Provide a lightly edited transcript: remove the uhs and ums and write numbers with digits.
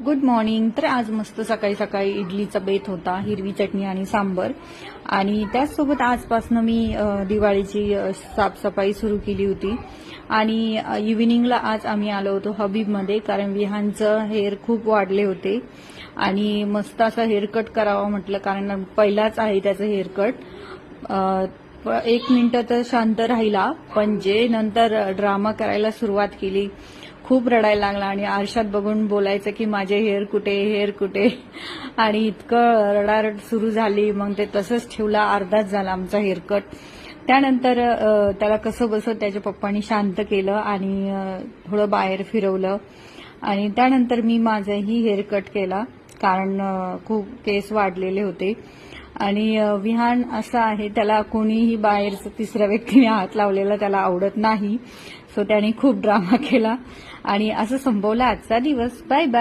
Good morning. तर आज मस्त सकाळी सकाळी इडलीचा बेत होता, हिरवी चटणी आणि सांबर. आणि त्याचसोबत आजपासून मी दिवाळीची साफसफाई सुरू केली होती. आणि इव्हिनिंगला आज आम्ही आलो होतो हबीबमध्ये, कारण विहानचं हेअर खूप वाढले होते आणि मस्त असं हेअरकट करावं म्हटलं, कारण पहिलाच आहे त्याचं हेअरकट. 1 मिनिट तर शांत राहिला, पण जे नंतर ड्रामा करायला सुरुवात केली, खूप रडायला लागला आणि आरशात बघून बोलायचं की माझे हेअर कुठे. आणि इतकं रडारड सुरू झाली. मग ते तसंच ठेवला. अर्धाच झाला आमचा हेअरकट. त्यानंतर त्याला कसं बसं त्याच्या पप्पांनी शांत केलं आणि थोडं बाहेर फिरवलं. आणि त्यानंतर मी माझाही हेअरकट केला, कारण खूप केस वाढलेले होते. आणि विहान असं आहे, त्याला कोणीही बाहेरचं तिसऱ्या व्यक्तीने हात लावलेला त्याला आवडत नाही. सो त्याने खूप ड्रामा केला आणि असं संपवला आजचा दिवस. Bye bye.